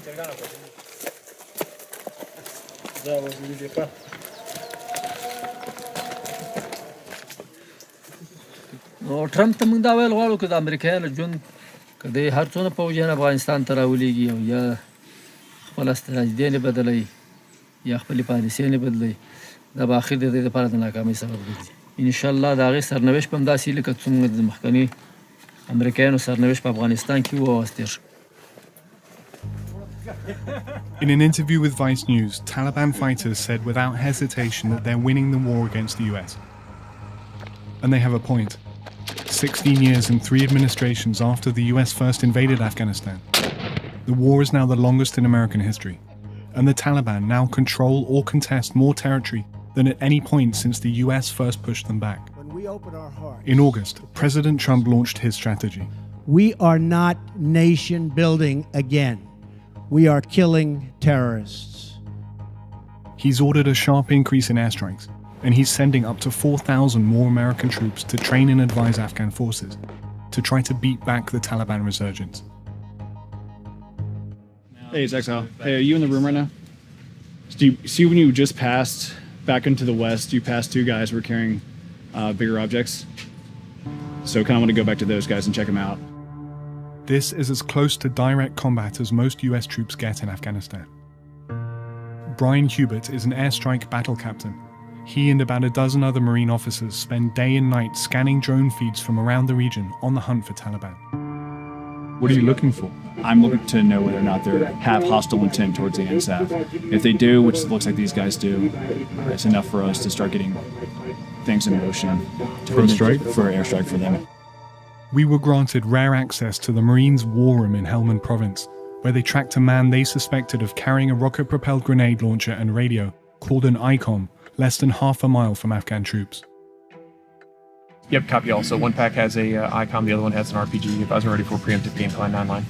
نو ټرمپ ته موږ دا ویل غواړو که د امریکایانو ژوند که د هر څونه پوځیان افغانستان ته راولېږي او یا خپل استراتیژي نه بدلوي یا خپلې پالیسۍ نه بدلوي دا به اخر د دې لپاره د ناکامۍ سبب ګرځي. انشاءالله د هغې سرنوشت به همداسې لکه څومره د مخکني امریکایانو سرنوشت په افغانستان کې و او تېر شو. In an interview with Vice News, Taliban fighters said without hesitation that they're winning the war against the US. And they have a point. 16 years and 3 administrations after the US first invaded Afghanistan, the war is now the longest in American history, and the Taliban now control or contest more territory than at any point since the US first pushed them back. In August, President Trump launched his strategy. We are not nation building again. We are killing terrorists. He's ordered a sharp increase in airstrikes, and he's sending up to 4,000 more American troops to train and advise Afghan forces to try to beat back the Taliban resurgence. Hey, it's Exile. Hey, are you in the room right now? So do you see when you just passed back into the west, you passed 2 guys who were carrying bigger objects? So kind of want to go back to those guys and check them out. This is as close to direct combat as most US troops get in Afghanistan. Brian Hubert is an airstrike battle captain. He and about a dozen other Marine officers spend day and night scanning drone feeds from around the region on the hunt for Taliban. What are you looking for? I'm looking to know whether or not they have hostile intent towards the NSAF. If they do, which it looks like these guys do, it's enough for us to start getting things in motion for airstrike for them. We were granted rare access to the Marines' war room in Helmand province, where they tracked a man they suspected of carrying a rocket-propelled grenade launcher and radio called an ICOM, less than half a mile from Afghan troops. Yep, copy all. So one pack has a ICOM, the other one has an RPG. If I was ready for preemptive game plan 9 line.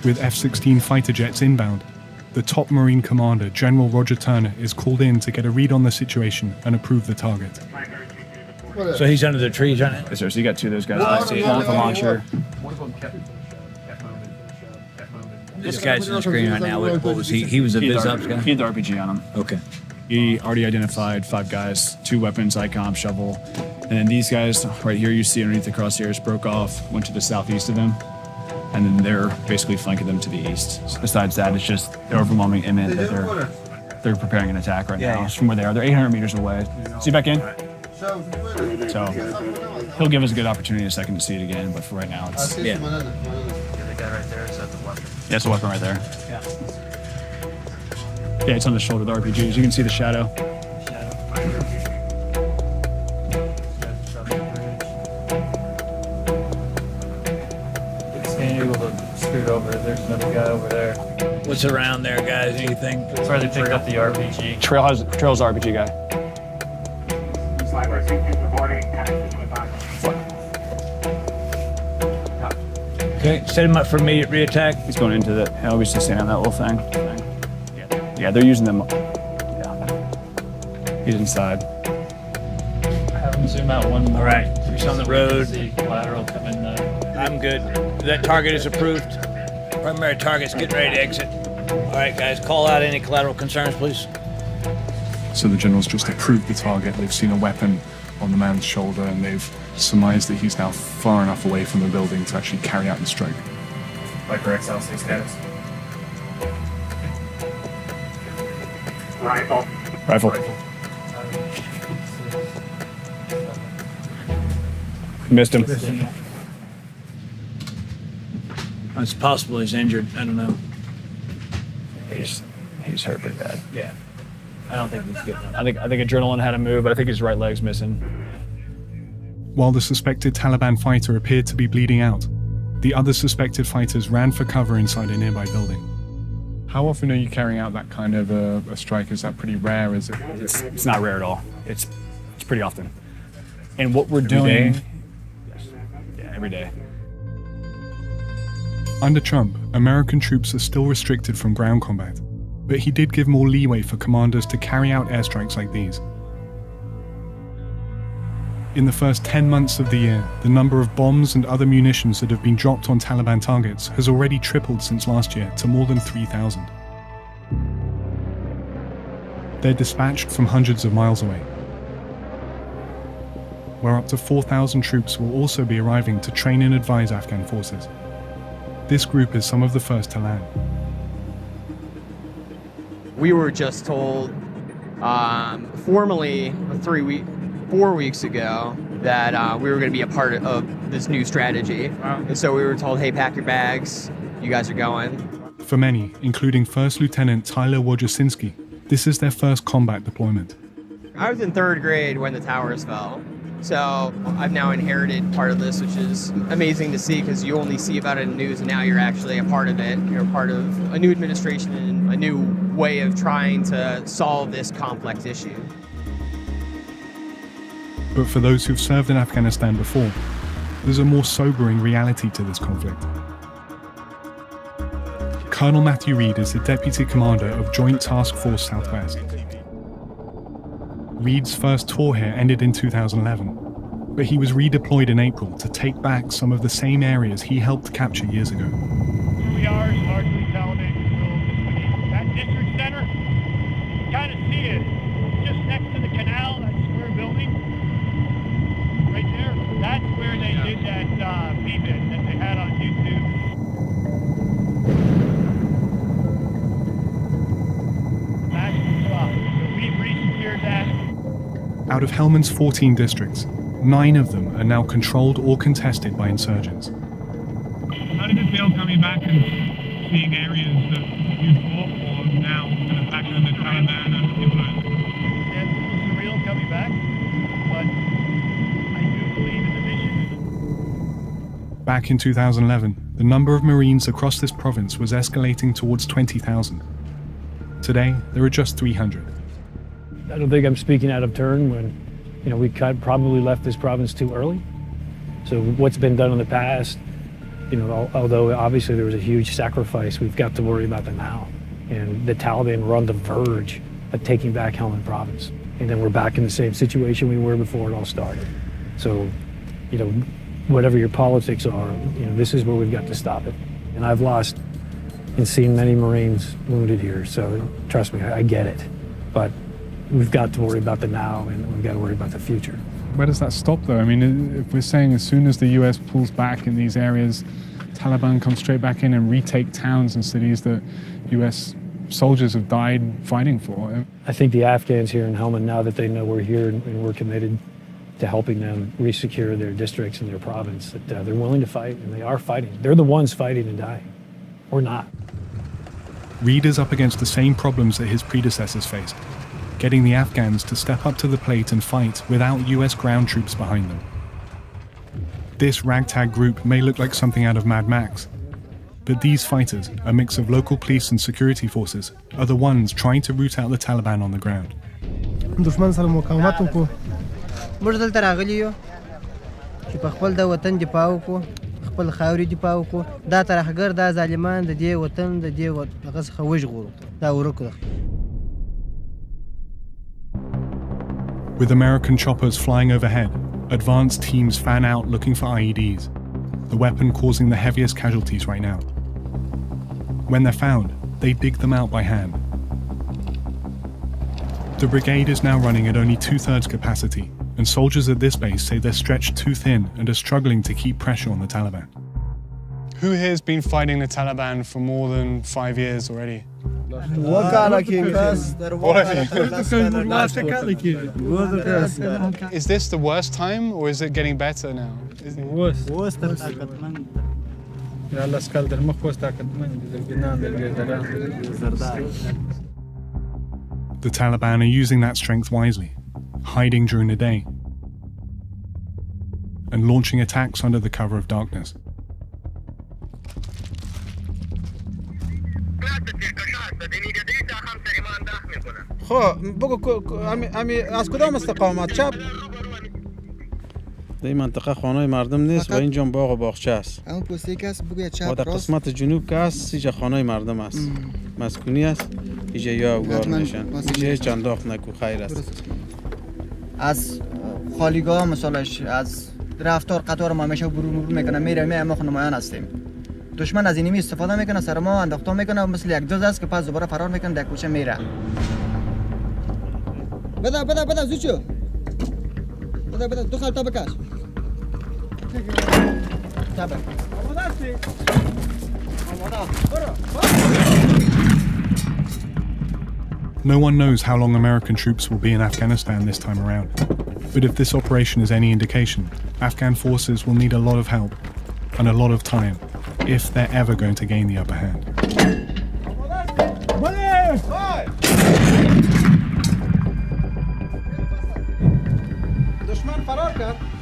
With F-16 fighter jets inbound, the top Marine commander, General Roger Turner, is called in to get a read on the situation and approve the target. So he's under the trees, aren't he? Yes, sir. So you got 2 of those guys. I see one with a launcher. One of them kept moving. This guy's on the screen right now. What was he? He was a biz ops guy? He had the RPG on him. Okay. He already identified 5 guys, 2 weapons, ICOM, shovel. And then these guys right here, you see underneath the crosshairs, broke off, went to the southeast of them. And then they're basically flanking them to the east. Besides that, it's just the overwhelming imminent that they're preparing an attack right now. From where they are. They're 800 meters away. See back in? So he'll give us a good opportunity in a second to see it again, but for right now, it's... The guy right there, is that the weapon? Yeah, it's a weapon right there. Yeah, it's on the shoulder of the RPGs. You can see the shadow. Scoot over. There's another guy over there. What's around there, guys? Anything? Sorry, they picked up the RPG. Trail's the RPG guy. Okay, set him up for immediate reattack. He's going into the... Oh, he's just standing on that little thing. Yeah, they're using them. Yeah. He's inside. Have him zoom out one more. All right, he's on the road. See collateral coming. I'm good. That target is approved. Primary target's getting ready to exit. All right, guys, call out any collateral concerns, please. So the general's just approved the target. They've seen a weapon on the man's shoulder, and they've surmised that he's now far enough away from the building to actually carry out the strike. Viper XL, 6 status. Rifle. Missed him. It's possible he's injured. I don't know. He's hurt pretty bad. Yeah. I don't think he's getting up. I think adrenaline had him move, but I think his right leg's missing. While the suspected Taliban fighter appeared to be bleeding out, the other suspected fighters ran for cover inside a nearby building. How often are you carrying out that kind of a strike? Is that pretty rare? Is it? It's not rare at all. It's pretty often. And what we're doing... Yeah, every day. Under Trump, American troops are still restricted from ground combat, but he did give more leeway for commanders to carry out airstrikes like these. In the first 10 months of the year, the number of bombs and other munitions that have been dropped on Taliban targets has already tripled since last year to more than 3,000. They're dispatched from hundreds of miles away, where up to 4,000 troops will also be arriving to train and advise Afghan forces. This group is some of the first to land. We were just told formally 4 weeks ago that we were going to be a part of this new strategy. And so we were told, hey, pack your bags, you guys are going. For many, including First Lieutenant Tyler Wojcinski, this is their first combat deployment. I was in 3rd grade when the towers fell. So I've now inherited part of this, which is amazing to see because you only see about it in the news and now you're actually a part of it. You're a part of a new administration and a new way of trying to solve this complex issue. But for those who've served in Afghanistan before, there's a more sobering reality to this conflict. Colonel Matthew Reed is the Deputy Commander of Joint Task Force Southwest. Reed's first tour here ended in 2011, but he was redeployed in April to take back some of the same areas he helped capture years ago. Where we are is largely Taliban controlled. That district center, you kind of see it just next to the canal, that square building. Right there, that's where they did that V-bit that they had on YouTube. That's the spot. So we've re-secured that. Out of Helmand's 14 districts, 9 of them are now controlled or contested by insurgents. How did it feel coming back and seeing areas that you'd fought for now kind of back under Taliban and people? Yeah, it was surreal coming back, but I do believe in the mission. Back in 2011, the number of Marines across this province was escalating towards 20,000. Today, there are just 300. I don't think I'm speaking out of turn when, we probably left this province too early. So what's been done in the past, although obviously there was a huge sacrifice, we've got to worry about the now. And the Taliban were on the verge of taking back Helmand province. And then we're back in the same situation we were before it all started. So, whatever your politics are, this is where we've got to stop it. And I've lost and seen many Marines wounded here, so trust me, I get it. But we've got to worry about the now and we've got to worry about the future. Where does that stop though? I mean, if we're saying as soon as the US pulls back in these areas, Taliban come straight back in and retake towns and cities that US soldiers have died fighting for. I think the Afghans here in Helmand, now that they know we're here and we're committed to helping them resecure their districts and their province, that they're willing to fight and they are fighting. They're the ones fighting and dying. We're not. Reed is up against the same problems that his predecessors faced, getting the Afghans to step up to the plate and fight without US ground troops behind them. This ragtag group may look like something out of Mad Max, but these fighters, a mix of local police and security forces, are the ones trying to root out the Taliban on the ground. موږ دلته راغلي یو چې په خپل د وطن دفاع وکړو خپل خاورې دفاع وکړو دا ترهګر دا ظالمان د دې وطن د دې دغه څخه وژغورو دا ورکړو. With American choppers flying overhead, advanced teams fan out looking for IEDs, the weapon causing the heaviest casualties right now. When they're found, they dig them out by hand. The brigade is now running at only 2/3 capacity, and soldiers at this base say they're stretched too thin and are struggling to keep pressure on the Taliban. Who here has been fighting the Taliban for more than 5 years already? Is this the worst time, or is it getting better now? The Taliban are using that strength wisely, hiding during the day and launching attacks under the cover of darkness. این منطقه خانه مردم نیست و اینجا باغ و باغچه است. اون پوستی که است بگوید چپ و در قسمت جنوب که است اینجا خانه مردم است. مسکونی است. اینجا یا اوگار میشن. اینجا هیچ انداخت نکو خیر است. از خالیگاه مثالش از رفتار قطار ما همیشه برون میکنه میره ما نمایان هستیم. دشمن از اینمی استفاده میکنه سر ما انداخته میکنه مثل یک جز است که پس دوباره فرار میکنه در کوچه میره. بده زوچو بده دو خالتا بکش تابع No one knows how long American troops will be in Afghanistan this time around. But if this operation is any indication, Afghan forces will need a lot of help and a lot of time if they're ever going to gain the upper hand. دشمن فرار کرد.